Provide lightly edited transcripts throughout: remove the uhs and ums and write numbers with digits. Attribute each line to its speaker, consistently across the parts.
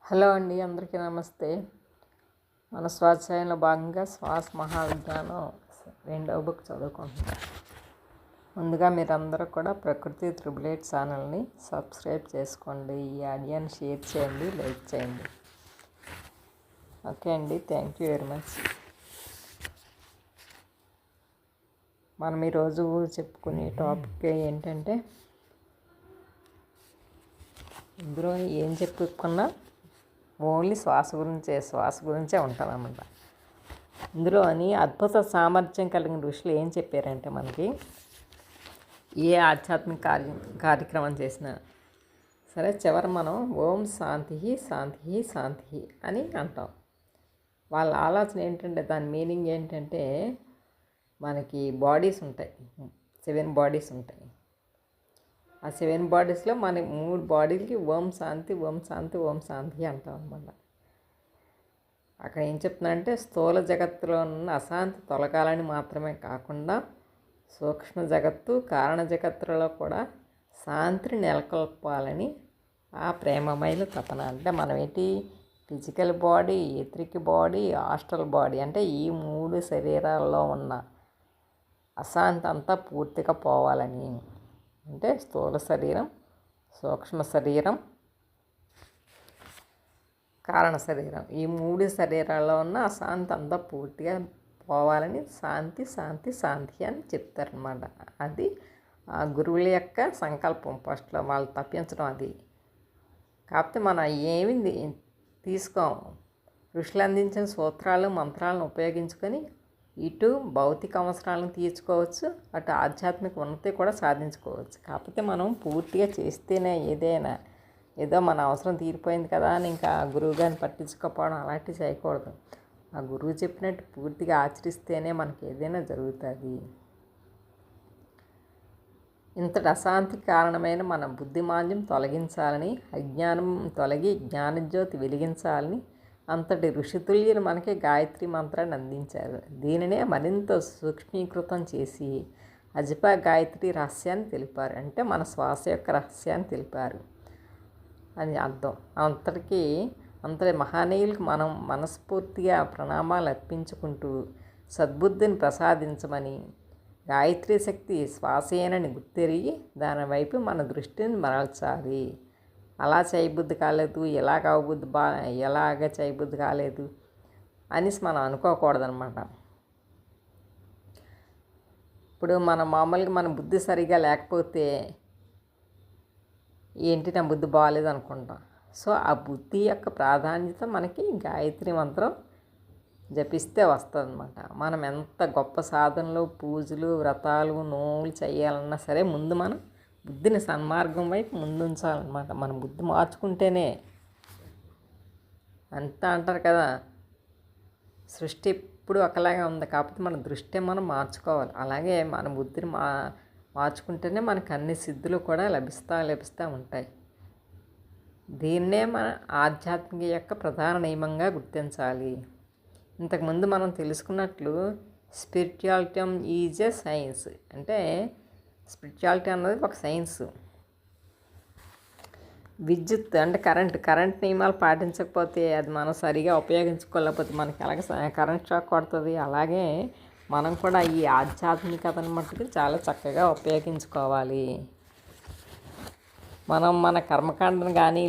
Speaker 1: Hello అండి, అందరికీ నమస్తే. మన స్వాధ్యాయంలో భాగంగా శ్వాస మహావిజ్ఞానం రెండవ బుక్ చదువుకుంటున్నాం. ముందుగా మీరందరూ కూడా ప్రకృతి త్రిబుల్ 8 ఛానల్ని సబ్స్క్రైబ్ చేసుకోండి. ఈ ఆడియోని షేర్ చేయండి, లైక్ చేయండి. ఓకే అండి, థ్యాంక్ యూ వెరీ మచ్. మనం ఈరోజు చెప్పుకునే టాపిక్ ఏంటంటే, ఇందులో ఏం చెప్పుకున్నా ఓన్లీ శ్వాస గురించే ఉంటామన్నమాట. ఇందులోని అద్భుత సామర్థ్యం కలిగిన ఋషులు ఏం చెప్పారంటే, మనకి ఏ ఆధ్యాత్మిక కార్యక్రమం చేసినా సరే చివరి మనం ఓం శాంతి శాంతి శాంతి అని అంటాం. వాళ్ళ ఆలోచన ఏంటంటే, దాని మీనింగ్ ఏంటంటే, మనకి బాడీస్ ఉంటాయి, 7 బాడీస్ ఉంటాయి. ఆ 7 బాడీస్లో మన 3 బాడీలకి ఓం శాంతి ఓం శాంతి ఓం శాంతి అంటాం అన్నమాట. అక్కడ ఏం చెప్తున్నానంటే, స్థూల జగత్తులో ఉన్న అశాంతి తొలగాలని మాత్రమే కాకుండా సూక్ష్మ జగత్తు కారణ జగత్తులలో కూడా శాంతిని నెలకొల్పాలని ఆ ప్రేమమైన తపన. అంటే మనం ఏంటి, physical body, etheric body, astral body, అంటే ఈ 3 శరీరాల్లో ఉన్న అశాంతి అంతా పూర్తిగా పోవాలని. అంటే స్థూల శరీరం, సూక్ష్మ శరీరం, కారణ శరీరం, ఈ 3 శరీరాల్లో ఉన్న అశాంతి అంతా పూర్తిగా పోవాలని శాంతి శాంతి శాంతి అని చెప్తారనమాట. అది ఆ గురువుల యొక్క సంకల్పం. ఫస్ట్లో వాళ్ళు తప్పించడం అది. కాకపోతే మనం ఏమి తీసుకోము. ఋషులు అందించిన సూత్రాలు మంత్రాలను ఉపయోగించుకొని ఇటు భౌతిక అవసరాలను తీర్చుకోవచ్చు, అటు ఆధ్యాత్మిక ఉన్నతి కూడా సాధించుకోవచ్చు. కాకపోతే మనం పూర్తిగా చేస్తేనే ఏదైనా, ఏదో మన అవసరం తీరిపోయింది కదా అని ఇంకా గురువు గారిని పట్టించుకోకపోవడం అలాంటివి చేయకూడదు. ఆ గురువు చెప్పినట్టు పూర్తిగా ఆచరిస్తేనే మనకి ఏదైనా జరుగుతుంది. ఇంతటి అశాంతికి కారణమైన మన బుద్ధిమాంద్యం తొలగించాలని, అజ్ఞానం తొలగి జ్ఞానజ్యోతి వెలిగించాలని అంతటి ఋషితుల్యులు మనకి గాయత్రి మంత్రాన్ని అందించారు. దీనినే మరింత సూక్ష్మీకృతం చేసి అజప గాయత్రి రహస్యాన్ని తెలిపారు. అంటే మన శ్వాస యొక్క రహస్యాన్ని తెలిపారు అని అర్థం. అంతటి మహానీయులకు మనం మనస్ఫూర్తిగా ప్రణామాలు అర్పించుకుంటూ సద్బుద్ధిని ప్రసాదించమని, గాయత్రి శక్తి శ్వాసేనని గుర్తెరిగి దాని వైపు మన దృష్టిని మరల్చాలి. అలా చేయబుద్ధి కాలేదు, ఎలాగ చేయబుద్ధి కాలేదు అనేసి మనం అనుకోకూడదనమాట. ఇప్పుడు మామూలుగా మన బుద్ధి సరిగా లేకపోతే ఏంటి, నా బుద్ధి బాగాలేదు అనుకుంటాం. సో ఆ బుద్ధి యొక్క ప్రాధాన్యత మనకి గాయత్రి మంత్రం జపిస్తే వస్తుందన్నమాట. మనం ఎంత గొప్ప సాధనలు, పూజలు, వ్రతాలు, నోములు చేయాలన్నా సరే ముందు మనం బుద్ధిని సన్మార్గం వైపు ముందుంచాలన్నమాట. మన బుద్ధి మార్చుకుంటేనే అంతా అంటారు కదా, సృష్టి ఎప్పుడు ఒకలాగే ఉంది, కాకపోతే మన దృష్టి మనం మార్చుకోవాలి. అలాగే మన బుద్ధిని మార్చుకుంటేనే మనకు అన్ని సిద్ధులు కూడా లభిస్తూ ఉంటాయి. దీన్నే మన ఆధ్యాత్మిక యొక్క ప్రధాన నియమంగా గుర్తించాలి. ఇంతకుముందు మనం తెలుసుకున్నట్లు స్పిరిచువాలిటీ ఈజ్ ఎ సైన్స్. అంటే స్పిరిచువాలిటీ అన్నది ఒక సైన్స్. విద్యుత్ అంటే కరెంట్ నియమాలు పాటించకపోతే, అది మనం సరిగా ఉపయోగించుకోలేకపోతే మనకి అలాగే కరెంట్ షాక్ కొడుతుంది. అలాగే మనం కూడా ఈ ఆధ్యాత్మికతను మట్టుకు చాలా చక్కగా ఉపయోగించుకోవాలి. మనం మన కర్మకాండను కానీ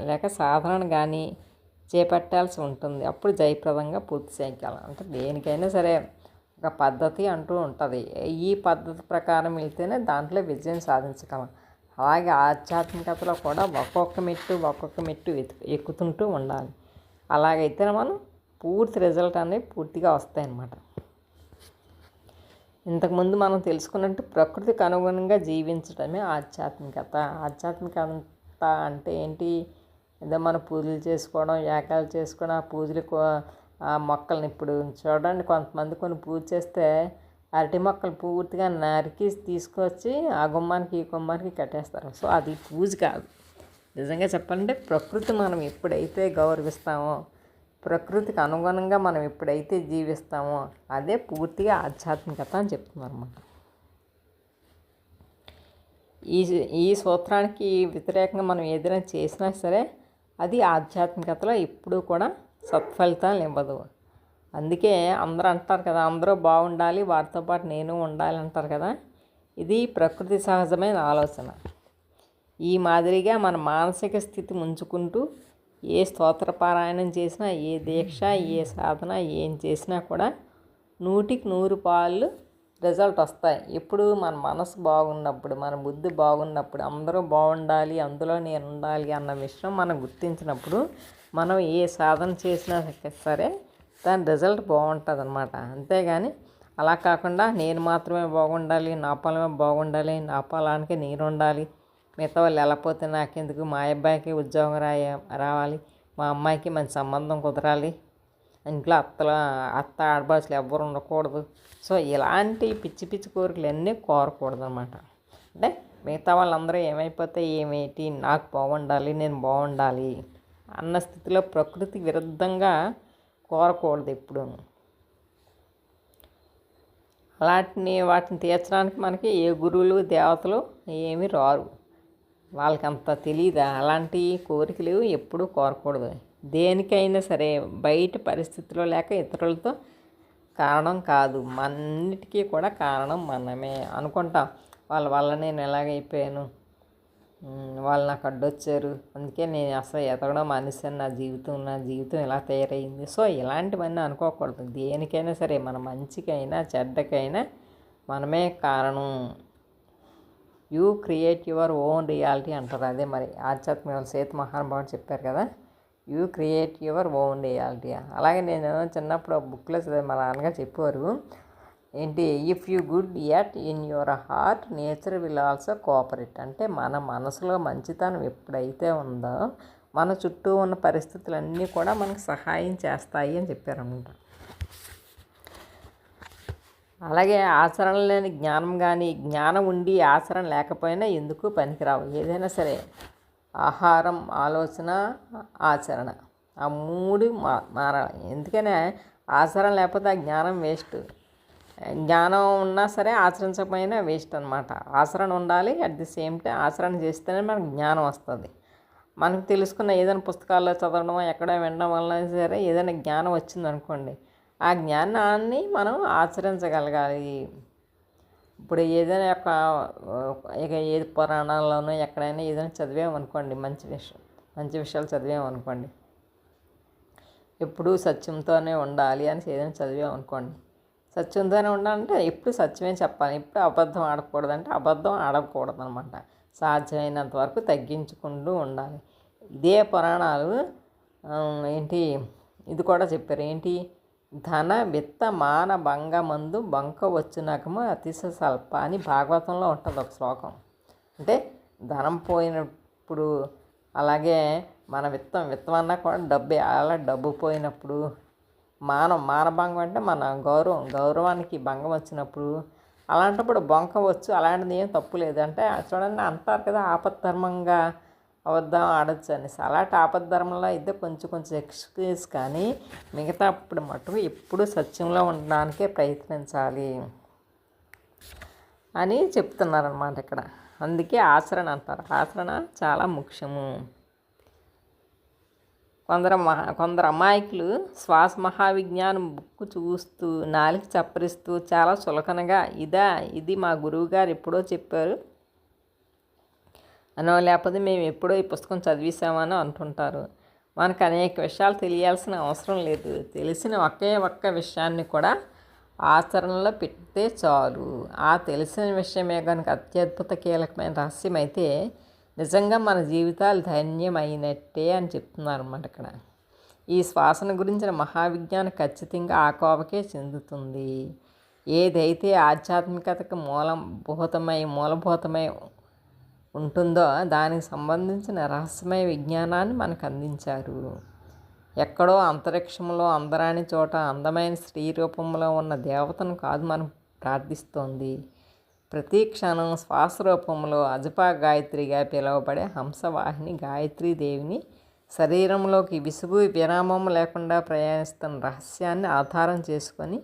Speaker 1: లేక సాధనను కానీ చేపట్టాల్సి ఉంటుంది. అప్పుడు జయప్రదంగా పూర్తి చేయగలం. అంటే దేనికైనా సరే ఒక పద్ధతి అంటూ ఉంటుంది. ఈ పద్ధతి ప్రకారం వెళ్తేనే దాంట్లో విజయం సాధించగలం. అలాగే ఆధ్యాత్మికతలో కూడా ఒక్కొక్క మెట్టు ఎక్కుతుంటూ ఉండాలి. అలాగైతే మనం పూర్తి రిజల్ట్ అనేవి పూర్తిగా వస్తాయన్నమాట. ఇంతకుముందు మనం తెలుసుకున్నట్టు ప్రకృతికి అనుగుణంగా జీవించడమే ఆధ్యాత్మికత. ఆధ్యాత్మికత అంటే ఏంటి, ఏదో మనం పూజలు చేసుకోవడం, యాగాలు చేసుకోవడం, ఆ పూజలకు ఆ మొక్కల్ని ఇప్పుడు చూడండి, కొంతమంది కొన్ని పూజ చేస్తే అరటి మొక్కలు పూర్తిగా నరికి తీసుకొచ్చి ఆ గుమ్మానికి ఈ గుమ్మానికి కట్టేస్తారు. సో అది పూజ కాదు. నిజంగా చెప్పాలంటే ప్రకృతి మనం ఎప్పుడైతే గౌరవిస్తామో, ప్రకృతికి అనుగుణంగా మనం ఎప్పుడైతే జీవిస్తామో అదే పూర్తిగా ఆధ్యాత్మికత అని చెప్తున్నారు అన్నమాట. ఈ సూత్రానికి వ్యతిరేకంగా మనం ఏదైనా చేసినా సరే అది ఆధ్యాత్మికతలో ఎప్పుడూ కూడా సత్ఫలితాలు ఇవ్వదు. అందుకే అందరూ అంటారు కదా, అందరూ బాగుండాలి, వారితో పాటు నేను ఉండాలి అంటారు కదా. ఇది ప్రకృతి సహజమైన ఆలోచన. ఈ మాదిరిగా మన మానసిక స్థితి ముంచుకుంటూ ఏ స్తోత్రపారాయణం చేసినా, ఏ దీక్ష, ఏ సాధన ఏం చేసినా కూడా 100% రిజల్ట్ వస్తాయి. ఎప్పుడు మన మనసు బాగున్నప్పుడు, మన బుద్ధి బాగున్నప్పుడు, అందరూ బాగుండాలి, అందులో నేను ఉండాలి అన్న విషయం మనం గుర్తించినప్పుడు మనం ఏ సాధన చేసినా సరే దాని రిజల్ట్ బాగుంటుంది అన్నమాట. అంతేగాని అలా కాకుండా నేను మాత్రమే బాగుండాలి, నా పొలమే బాగుండాలి, నా పొలానికి నేను ఉండాలి, మిగతా వాళ్ళు వెళ్ళకపోతే నాకెందుకు, మా అబ్బాయికి ఉద్యోగం రావాలి, మా అమ్మాయికి మంచి సంబంధం కుదరాలి, ఇంట్లో అత్త ఆడబాసులు ఎవ్వరు ఉండకూడదు. సో ఇలాంటి పిచ్చి పిచ్చి కోరికలు అన్నీ కోరకూడదు అనమాట. అంటే మిగతా వాళ్ళందరూ ఏమైపోతే ఏమిటి, నాకు బాగుండాలి, నేను బాగుండాలి అన్న స్థితిలో ప్రకృతి విరుద్ధంగా కోరకూడదు ఎప్పుడు. వాటిని తీర్చడానికి మనకి ఏ గురువులు దేవతలు ఏమీ రారు, వాళ్ళకి అంత తెలియదా. అలాంటి కోరికలు ఎప్పుడూ కోరకూడదు. దేనికైనా సరే బయట పరిస్థితుల్లో లేక ఇతరులతో కారణం కాదు, మన్నిటికీ కూడా కారణం మనమే అనుకుంటాం. వాళ్ళ వల్ల నేను ఎలాగైపోయాను, వాళ్ళు నాకు అడ్డొచ్చారు, అందుకే నేను అసలు ఎదగడం మానేశాను, నా జీవితం ఇలా తయారైంది. సో ఇలాంటివన్నీ అనుకోకూడదు. దేనికైనా సరే మన మంచికైనా చెడ్డకైనా మనమే కారణం. You create your own reality అంటారు. అదే మరి ఆధ్యాత్మిక సీత మహానుభావుడు చెప్పారు కదా, you create your own reality. అలాగే నేను చిన్నప్పుడు బుక్లో మా నాన్నగారు చెప్పేవారు ఏంటి, if you good at in your heart nature will also cooperate. అంటే మన మనసులో మంచితనం ఎప్పుడైతే ఉందో మన చుట్టూ ఉన్న పరిస్థితులన్నీ కూడా మనకు సహాయం చేస్తాయి అని చెప్పారన్నమాట. అలాగే ఆచరణ లేని జ్ఞానం కానీ, జ్ఞానం ఉండి ఆచరణ లేకపోయినా ఎందుకు పనికిరావు. ఏదైనా సరే ఆహారం, ఆలోచన, ఆచరణ, ఆ 3 మారాలి. ఎందుకనే ఆచరణ లేకపోతే ఆ జ్ఞానం వేస్ట్. జ్ఞానం ఉన్నా సరే ఆచరించకపోయినా వేస్ట్ అనమాట. ఆచరణ ఉండాలి, అట్ ది సేమ్ టైం ఆచరణ చేస్తేనే మనకు జ్ఞానం వస్తుంది. మనకు తెలుసుకున్న ఏదైనా పుస్తకాల్లో చదవడం, ఎక్కడ వినడం వల్ల సరే ఏదైనా జ్ఞానం వచ్చిందనుకోండి, ఆ జ్ఞానాన్ని మనం ఆచరించగలగాలి. ఇప్పుడు ఏదైనా ఇక ఏది పురాణాల్లోనూ ఎక్కడైనా ఏదైనా చదివామనుకోండి, మంచి విషయాలు చదివామనుకోండి, ఎప్పుడు సత్యంతోనే ఉండాలి అని ఏదైనా చదివామనుకోండి, సత్యంతోనే ఉండాలంటే ఎప్పుడు సత్యమే చెప్పాలి, ఎప్పుడు అబద్ధం ఆడకూడదంటే అబద్ధం ఆడకూడదు అనమాట. సాధ్యమైనంత వరకు తగ్గించుకుంటూ ఉండాలి. ఇదే పురాణాలు ఇది కూడా చెప్పారు ఏంటి, ధన విత్త మాన భంగమందు బంక వచ్చునకము అతిశ స్వల్ప అని భాగవతంలో ఉంటుంది ఒక శ్లోకం. అంటే ధనం పోయినప్పుడు, అలాగే మన విత్తం అన్నా కూడా డబ్బే, అలా డబ్బు పోయినప్పుడు, మానభంగం అంటే మన గౌరవానికి భంగం వచ్చినప్పుడు, అలాంటప్పుడు బొంక వచ్చు, అలాంటిది ఏం తప్పు లేదు. అంటే చూడండి అంటారు కదా, ఆపద్ధర్మంగా అబద్ధం ఆడొచ్చు అనేసి. అలాంటి ఆపద్ధర్మంలో అయితే కొంచెం ఎక్స్క్యూజ్, కానీ మిగతా అప్పుడు మటుకు ఎప్పుడు సత్యంలో ఉండడానికే ప్రయత్నించాలి అని చెప్తున్నారనమాట ఇక్కడ. అందుకే ఆచరణ అంటారు. ఆచరణ చాలా ముఖ్యము. కొందరు అమాయకులు శ్వాస మహావిజ్ఞానం బుక్ చూస్తూ నాలుగు చప్పరిస్తూ చాలా చులకనగా ఇది మా గురువుగారు ఎప్పుడో చెప్పారు అనో, లేకపోతే మేము ఎప్పుడో ఈ పుస్తకం చదివేసామనో అంటుంటారు. మనకు అనేక విషయాలు తెలియాల్సిన అవసరం లేదు. తెలిసిన ఒక్క విషయాన్ని కూడా ఆచరణలో పెడితే చాలు. ఆ తెలిసిన విషయమే కనుక అత్యద్భుత కీలకమైన రహస్యం అయితే నిజంగా మన జీవితాలు ధన్యమైనట్టే అని చెప్తున్నారు అన్నమాట ఇక్కడ. ఈ శ్వాసన గురించిన మహావిజ్ఞానం ఖచ్చితంగా ఆ కోవకే చెందుతుంది. ఏదైతే ఆధ్యాత్మికతకు మూలభూతమై ఉంటుందో దానికి సంబంధించిన రహస్యమయ విజ్ఞానాన్ని మనకు అందించారు. ఎక్కడో అంతరిక్షంలో అందరాని చోట అందమైన స్త్రీ రూపంలో ఉన్న దేవతను కాదు మనం ప్రార్థిస్తోంది. ప్రతి క్షణం శ్వాస రూపంలో అజపా గాయత్రిగా పిలువబడే హంసవాహిని గాయత్రీదేవిని శరీరంలోకి విసుగు విరామం లేకుండా ప్రయాణిస్తున్న రహస్యాన్ని ఆధారం చేసుకొని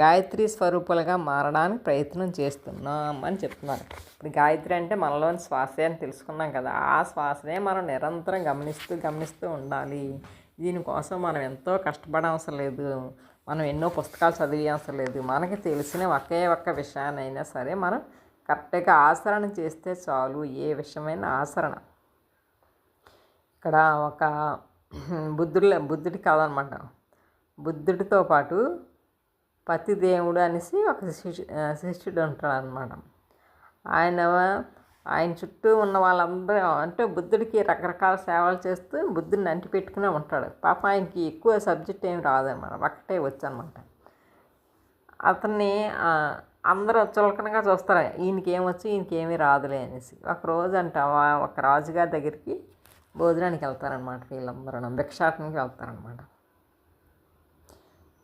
Speaker 1: గాయత్రి స్వరూపాలుగా మారడానికి ప్రయత్నం చేస్తున్నాం అని చెప్తున్నారు. ఇప్పుడు గాయత్రి అంటే మనలోని శ్వాసే అని తెలుసుకున్నాం కదా, ఆ శ్వాసనే మనం నిరంతరం గమనిస్తూ ఉండాలి. దీనికోసం మనం ఎంతో కష్టపడవసరం లేదు, మనం ఎన్నో పుస్తకాలు చదివే అవసరం లేదు. మనకి తెలిసిన ఒక్క విషయాన్నైనా సరే మనం కరెక్ట్గా ఆచరణ చేస్తే చాలు. ఏ విషయమైన ఆచరణ. ఇక్కడ ఒక బుద్ధుడి కాదనమాట. బుద్ధుడితో పాటు పతిదేవుడు అనేసి ఒక శిష్యుడు ఉంటాడు అనమాట. ఆయన చుట్టూ ఉన్న వాళ్ళందరూ అంటే బుద్ధుడికి రకరకాల సేవలు చేస్తూ బుద్ధుడిని అంటిపెట్టుకునే ఉంటాడు. పాప ఆయనకి ఎక్కువ సబ్జెక్ట్ ఏమి రాదన్నమాట, ఒక్కటే వచ్చనమాట. అతన్ని అందరూ చులకనగా చూస్తారు, ఈయనకేమీ రాదులే అనేసి. ఒకరోజు అంట ఒక రాజుగారి దగ్గరికి భోజనానికి వెళ్తారనమాట. వీళ్ళందరూ భిక్షాటనకి వెళ్తారనమాట.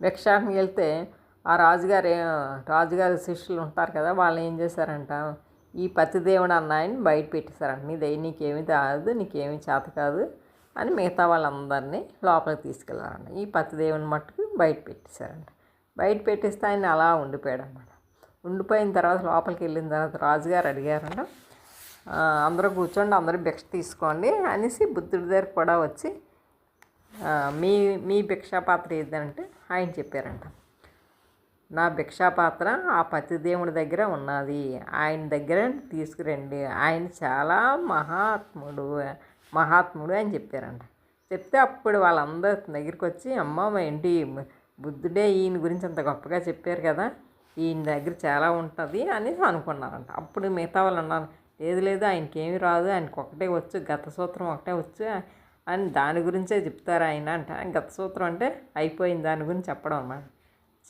Speaker 1: భిక్షాటనకి వెళ్తే ఆ రాజుగారి శిష్యులు ఉంటారు కదా, వాళ్ళు ఏం చేశారంట, ఈ పతిదేవుడు అన్నాయని బయట పెట్టేశారంట. నీకేమీ రాదు, నీకేమీ చేత కాదు అని మిగతా వాళ్ళందరినీ లోపలికి తీసుకెళ్ళారంట. ఈ పతిదేవుని మట్టుకు బయట పెట్టేశారంట. బయట పెట్టేస్తే ఆయన అలా ఉండిపోయాడు అనమాట. ఉండిపోయిన తర్వాత లోపలికి వెళ్ళిన తర్వాత రాజుగారు అడిగారంట, అందరూ కూర్చోండి, అందరూ భిక్ష తీసుకోండి అనేసి బుద్ధుడి దగ్గర కూడా వచ్చి మీ భిక్షాపాత్ర ఏదంటే ఆయన చెప్పారంట, నా భిక్షాపాత్ర ఆ పతిదేవుడి దగ్గర ఉన్నది, ఆయన దగ్గర తీసుకురండి, ఆయన చాలా మహాత్ముడు అని చెప్పారంట. చెప్తే అప్పుడు వాళ్ళందరి దగ్గరికి వచ్చి, అమ్మ ఏంటి బుద్ధుడే ఈయన గురించి అంత గొప్పగా చెప్పారు కదా, ఈయన దగ్గర చాలా ఉంటుంది అని అనుకున్నారంట. అప్పుడు మిగతా వాళ్ళు అన్నారు, లేదు ఆయనకేమీ రాదు, ఆయనకు ఒకటే వచ్చు, గత సూత్రం ఒకటే వచ్చు అని దాని గురించే చెప్తారు ఆయన అంట. గత సూత్రం అంటే అయిపోయింది దాని గురించి చెప్పడం అన్నమాట.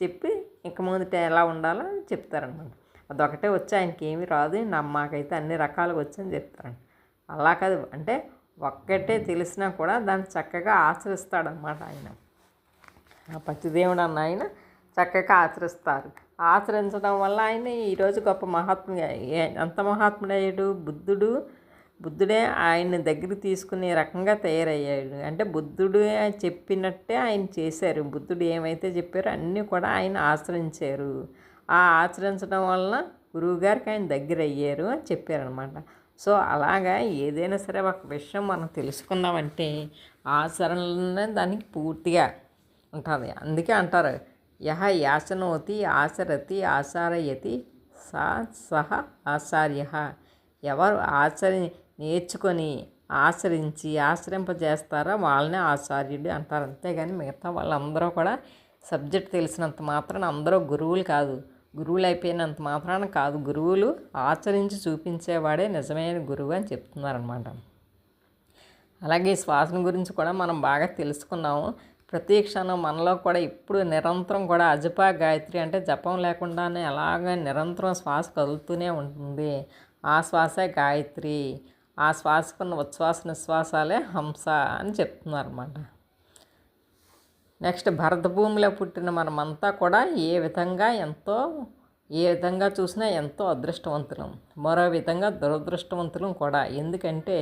Speaker 1: చెప్పి ఇంక ముందుట ఎలా ఉండాలో చెప్తారనమాట. అదొకటే వచ్చి ఆయనకి ఏమీ రాదు, మాకైతే అన్ని రకాలుగా వచ్చని చెప్తారంట. అలా కాదు, అంటే ఒక్కటే తెలిసినా కూడా దాన్ని చక్కగా ఆచరిస్తాడనమాట ఆయన. ఆ పతిదేవుడు అన్న ఆయన చక్కగా ఆచరిస్తారు. ఆచరించడం వల్ల ఆయన ఈరోజు గొప్ప మహాత్ముడు. ఎంత మహాత్ముడయ్యాడు బుద్ధుడే ఆయన దగ్గర తీసుకునే రకంగా తయారయ్యాడు. అంటే బుద్ధుడు చెప్పినట్టే ఆయన చేశారు. బుద్ధుడు ఏమైతే చెప్పారో అన్నీ కూడా ఆయన ఆచరించారు. ఆ ఆచరించడం వలన గురువుగారికి ఆయన దగ్గర అయ్యారు అని చెప్పారనమాట. సో అలాగా ఏదైనా సరే ఒక విషయం మనం తెలుసుకున్నామంటే ఆచరణలోనే దానికి పూర్తిగా ఉంటుంది. అందుకే అంటారు, యహ యాచనోతి ఆచరతి ఆచారయతి సహ ఆచార్య. ఎవరు నేర్చుకొని ఆచరింపజేస్తారో వాళ్ళనే ఆచార్యుడు అంటారు. అంతేగాని మిగతా వాళ్ళందరూ కూడా సబ్జెక్ట్ తెలిసినంత మాత్రాన అందరూ గురువులు కాదు, గురువులు అయిపోయినంత మాత్రాన కాదు. గురువులు ఆచరించి చూపించేవాడే నిజమైన గురువు అని చెప్తున్నారనమాట. అలాగే శ్వాసన గురించి కూడా మనం బాగా తెలుసుకున్నాము. ప్రతి క్షణం మనలో కూడా ఇప్పుడు నిరంతరం కూడా అజప గాయత్రి అంటే జపం లేకుండానే అలాగ నిరంతరం శ్వాస కదులుతూనే ఉంటుంది. ఆ శ్వాసే గాయత్రి, ఆ శ్వాసకున్న ఉచ్ఛ్వాస నిశ్వాసాలే హంస అని చెప్తున్నారన్నమాట. నెక్స్ట్, భరత భూమిలో పుట్టిన మనమంతా కూడా ఏ విధంగా చూసినా ఎంతో అదృష్టవంతులం, మరో విధంగా దురదృష్టవంతులం కూడా. ఎందుకంటే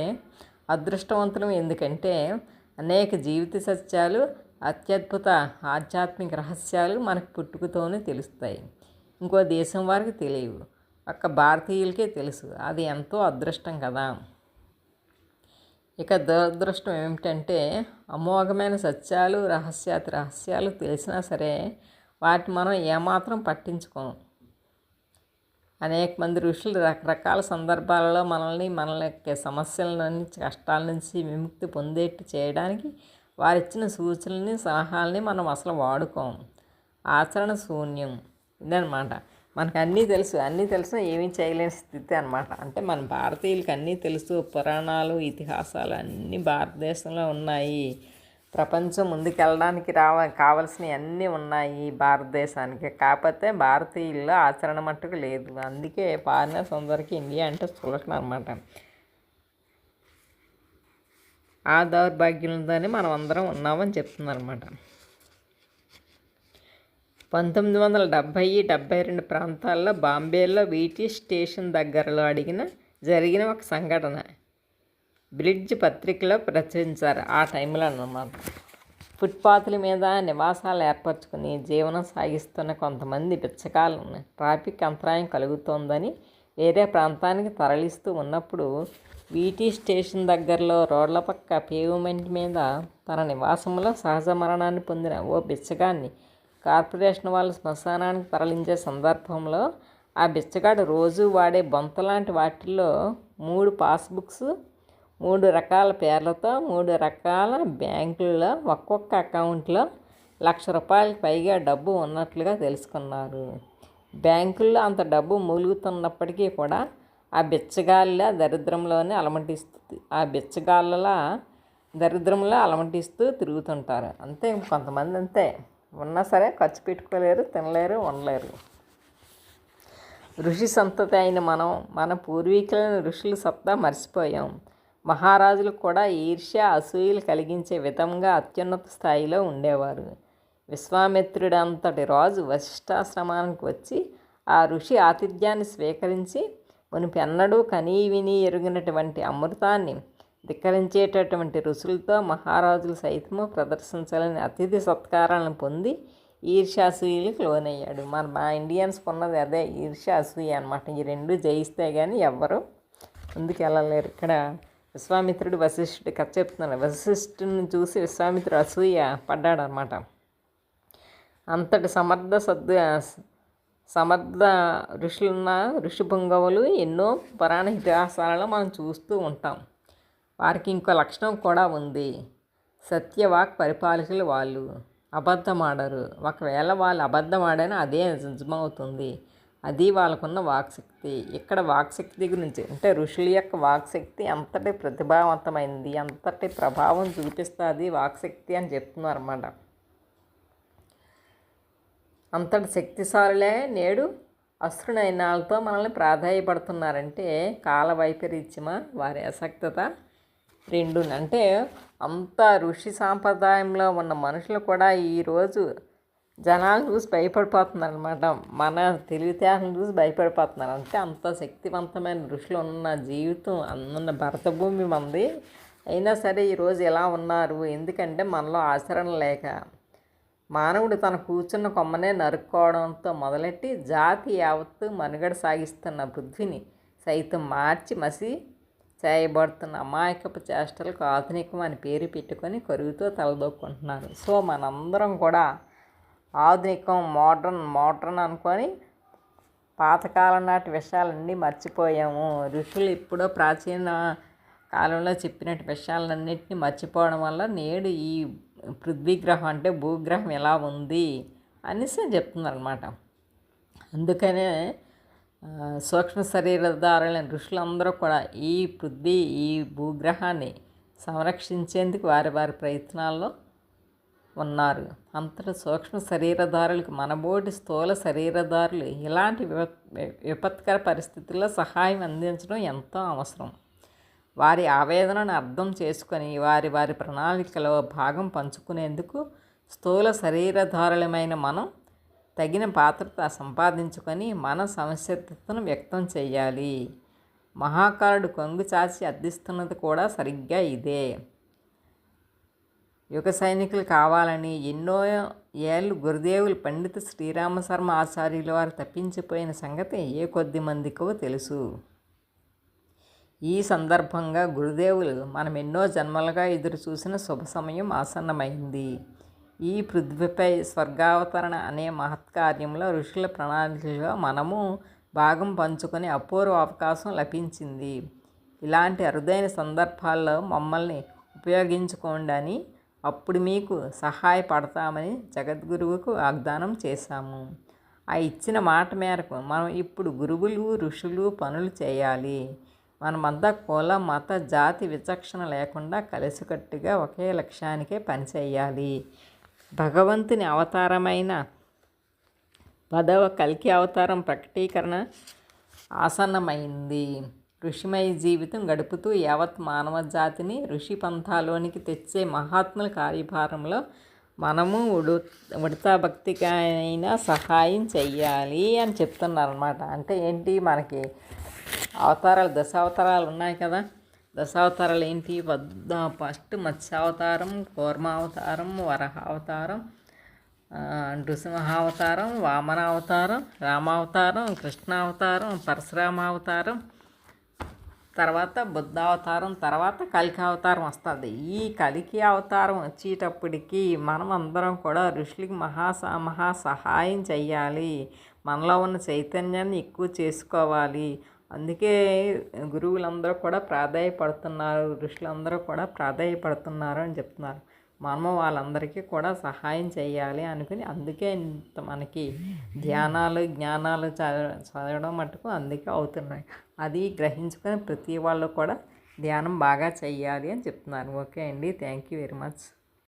Speaker 1: అనేక జీవిత సత్యాలు, అత్యద్భుత ఆధ్యాత్మిక రహస్యాలు మనకు పుట్టుకతోనే తెలుస్తాయి. ఇంకో దేశం వారికి తెలియవు, ఒక్క భారతీయులకే తెలుసు. అది ఎంతో అదృష్టం కదా. ఇక దురదృష్టం ఏమిటంటే అమోఘమైన సత్యాలు, రహస్యాలు తెలిసినా సరే వాటిని మనం ఏమాత్రం పట్టించుకోము. అనేక మంది ఋషులు రకరకాల సందర్భాలలో మన యొక్క సమస్యల నుంచి, కష్టాల నుంచి విముక్తి పొందేట్టు చేయడానికి వారిచ్చిన సూచనల్ని, సలహాలని మనం అసలు వాడుకోము. ఆచరణ శూన్యం ఇదనమాట. మనకు అన్నీ తెలిసినా ఏమీ చేయలేని స్థితి అనమాట. అంటే మన భారతీయులకి అన్నీ తెలుసు, పురాణాలు, ఇతిహాసాలు అన్నీ భారతదేశంలో ఉన్నాయి. ప్రపంచం ముందుకెళ్ళడానికి కావలసినవి అన్నీ ఉన్నాయి భారతదేశానికి. కాకపోతే భారతీయుల్లో ఆచరణ మట్టుకు లేదు. అందుకే ఫారినర్స్ అందరికీ ఇండియా అంటే చులకన అనమాట. ఆ దౌర్భాగ్యంతోనే మనం అందరం ఉన్నామని చెప్తున్నారన్నమాట. 1970-72 ప్రాంతాల్లో బాంబేలో వీటీ స్టేషన్ దగ్గరలో జరిగిన ఒక సంఘటన బ్రిడ్జ్ పత్రికలో ప్రచురించారు. ఆ టైంలో అన్నమాట. ఫుట్పాత్ల మీద నివాసాలు ఏర్పరచుకుని జీవనం సాగిస్తున్న కొంతమంది బిచ్చగాళ్ళను ట్రాఫిక్ అంతరాయం కలుగుతోందని వేరే ప్రాంతానికి తరలిస్తూ ఉన్నప్పుడు వీటీ స్టేషన్ దగ్గరలో రోడ్ల పక్క పేవ్మెంట్ మీద తన నివాసంలో సహజ మరణాన్ని పొందిన ఓ బిచ్చగాన్ని కార్పొరేషన్ వాళ్ళు శ్మశానానికి తరలించే సందర్భంలో ఆ బిచ్చగాడు రోజు వాడే బొంతలాంటి వాటిల్లో 3 పాస్బుక్స్ 3 రకాల పేర్లతో 3 రకాల బ్యాంకుల్లో ఒక్కొక్క అకౌంట్లో ₹1,00,000 పైగా డబ్బు ఉన్నట్లుగా తెలుసుకున్నారు. బ్యాంకుల్లో అంత డబ్బు మూలుగుతున్నప్పటికీ కూడా ఆ బిచ్చగాళ్ళ దరిద్రంలో అలమటిస్తూ తిరుగుతుంటారు. అంతే, కొంతమంది అంతే, ఉన్నా సరే ఖర్చు పెట్టుకోలేరు, తినలేరు, ఉండలేరు. ఋషి సంతతి అయిన మన పూర్వీకులను ఋషుల సత్తా మర్చిపోయాం. మహారాజులు కూడా ఈర్ష్య అసూయలు కలిగించే విధంగా అత్యున్నత స్థాయిలో ఉండేవారు. విశ్వామిత్రుడంతటి రాజు వశిష్ఠాశ్రమానికి వచ్చి ఆ ఋషి ఆతిథ్యాన్ని స్వీకరించి మునిపెన్నడూ కనీ విని ఎరుగినటువంటి అమృతాన్ని ధిక్కరించేటటువంటి ఋషులతో మహారాజులు సైతము ప్రదర్శించాలని అతిథి సత్కారాలను పొంది ఈర్ష్యాసూయలకు లోనయ్యాడు. మా ఇండియన్స్ ఉన్నది అదే, ఈర్ష్యాసూయ అనమాట. ఈ రెండు జయిస్తే కానీ ఎవ్వరూ ముందుకు వెళ్ళలేరు. ఇక్కడ విశ్వామిత్రుడు వశిష్ఠుడు కథ చెప్తున్నాడు. వశిష్ఠుడిని చూసి విశ్వామిత్రుడు అసూయ పడ్డాడనమాట. అంతటి సమర్థ ఋషులున్న ఋషిపుంగవులు ఎన్నో పురాణ ఇతిహాసాలలో మనం చూస్తూ ఉంటాం. వారికి ఇంకో లక్షణం కూడా ఉంది. సత్యవాక్ పరిపాలకులు. వాళ్ళు అబద్ధమాడరు. ఒకవేళ వాళ్ళు అబద్ధమాడని అదే నిజమవుతుంది. అది వాళ్ళకున్న వాక్శక్తి. ఇక్కడ వాక్శక్తి గురించి అంటే ఋషుల యొక్క వాక్శక్తి ఎంతటి ప్రతిభావంతమైంది, ఎంతటి ప్రభావం చూపిస్తుంది వాక్శక్తి అని చెప్తున్నారు అన్నమాట. అంతటి శక్తిశాలులే నేడు అశ్రునయనాలతో మనల్ని ప్రాధాయపడుతున్నారంటే కాల వైపరీత్యమా, వారి అసక్తత రెండు. అంటే అంత ఋషి సాంప్రదాయంలో ఉన్న మనుషులు కూడా ఈరోజు జనాలు చూసి భయపడిపోతున్నారు అనమాట. మన తెలివితేటలను చూసి భయపడిపోతున్నారు. అంటే అంత శక్తివంతమైన ఋషులు ఉన్న జీవితం అన్న భరతభూమి మంది అయినా సరే ఈరోజు ఎలా ఉన్నారు? ఎందుకంటే మనలో ఆచరణ లేక మానవుడు తన కూర్చున్న కొమ్మనే నరుక్కోవడంతో మొదలెట్టి జాతి యావత్తు మనుగడ సాగిస్తున్న పృథ్వీని సైతం మార్చి మసి చేయబడుతున్న అమాయకపు చేష్టలకు ఆధునికం అని పేరు పెట్టుకొని కరుగుతో తలదొక్కుంటున్నారు. సో మనందరం కూడా ఆధునికం, మోడ్రన్ అనుకొని పాతకాలం నాటి విషయాలన్నీ మర్చిపోయాము. ఋషులు ఎప్పుడో ప్రాచీన కాలంలో చెప్పినట్టు విషయాలన్నింటినీ మర్చిపోవడం వల్ల నేడు ఈ పృథ్వీగ్రహం అంటే భూగ్రహం ఎలా ఉంది అనేసి చెప్తున్నారు అనమాట. అందుకనే సూక్ష్మ శరీరధారులైన ఋషులందరూ కూడా ఈ భూగ్రహాన్ని సంరక్షించేందుకు వారి ప్రయత్నాల్లో ఉన్నారు. అంతటి సూక్ష్మ శరీరధారులకు మనబోటి స్థూల శరీరధారులు ఇలాంటి విపత్కర పరిస్థితుల్లో సహాయం అందించడం ఎంతో అవసరం. వారి ఆవేదనను అర్థం చేసుకొని వారి ప్రణాళికలో భాగం పంచుకునేందుకు స్థూల శరీరధారులమైన మనం తగిన పాత్రత సంపాదించుకొని మన సమస్యతను వ్యక్తం చేయాలి. మహాకాలుడు కొంగు చాచి అర్థిస్తున్నది కూడా సరిగ్గా ఇదే. యుగ సైనికులు కావాలని ఎన్నో ఏళ్ళు గురుదేవులు పండిత శ్రీరామశర్మ ఆచార్యుల వారు తప్పించిపోయిన సంగతి ఏ కొద్ది మందికో తెలుసు. ఈ సందర్భంగా గురుదేవులు మనం ఎన్నో జన్మలుగా ఎదురు చూసిన శుభ సమయం ఆసన్నమైంది. ఈ పృథ్వీపై స్వర్గావతరణ అనే మహత్కార్యంలో ఋషుల ప్రణాళికలో మనము భాగం పంచుకొని అపూర్వ అవకాశం లభించింది. ఇలాంటి అరుదైన సందర్భాల్లో మమ్మల్ని ఉపయోగించుకోండి అని అప్పుడు మీకు సహాయపడతామని జగద్గురువుకు వాగ్దానం చేశాము. ఆ ఇచ్చిన మాట మేరకు మనం ఇప్పుడు గురువులు ఋషులు పనులు చేయాలి. మనమంతా కుల మత జాతి విచక్షణ లేకుండా కలిసికట్టుగా ఒకే లక్ష్యానికే పనిచేయాలి. భగవంతుని అవతారమైన 10వ కల్కి అవతారం ప్రకటీకరణ ఆసన్నమైంది. ఋషిమయ జీవితం గడుపుతూ యావత్ మానవ జాతిని ఋషి పంథాలోనికి తెచ్చే మహాత్ముల కార్యభారంలో మనము ఉడతా భక్తికైనా సహాయం చెయ్యాలి అని చెప్తున్నారు అన్నమాట. అంటే ఏంటి, మనకి అవతారాలు 10 అవతారాలు ఉన్నాయి కదా. దశావతారాలు ఏంటి? ఫస్ట్ మత్స్యావతారం, కూర్మావతారం, వరహావతారం, నృసింహావతారం, వామనావతారం, రామావతారం, కృష్ణావతారం, పరశురామావతారం, తర్వాత బుద్ధావతారం, తర్వాత కలికి అవతారం వస్తుంది. ఈ కలికి అవతారం వచ్చేటప్పటికి మనం అందరం కూడా ఋషులకి మహా సహాయం చెయ్యాలి. మనలో ఉన్న చైతన్యాన్ని ఎక్కువ చేసుకోవాలి. అందుకే గురువులందరూ కూడా ప్రాధాయపడుతున్నారు, ఋషులందరూ కూడా ప్రాధాయపడుతున్నారు అని చెప్తున్నారు. మనము వాళ్ళందరికీ కూడా సహాయం చేయాలి అనుకుని అందుకే ఇంత మనకి ధ్యానాలు జ్ఞానాలు చదవడం మటుకు అందుకే అవుతున్నాయి. అది గ్రహించుకొని ప్రతి వాళ్ళు కూడా ధ్యానం బాగా చెయ్యాలి అని చెప్తున్నారు. ఓకే అండి, థ్యాంక్ యూ వెరీ మచ్.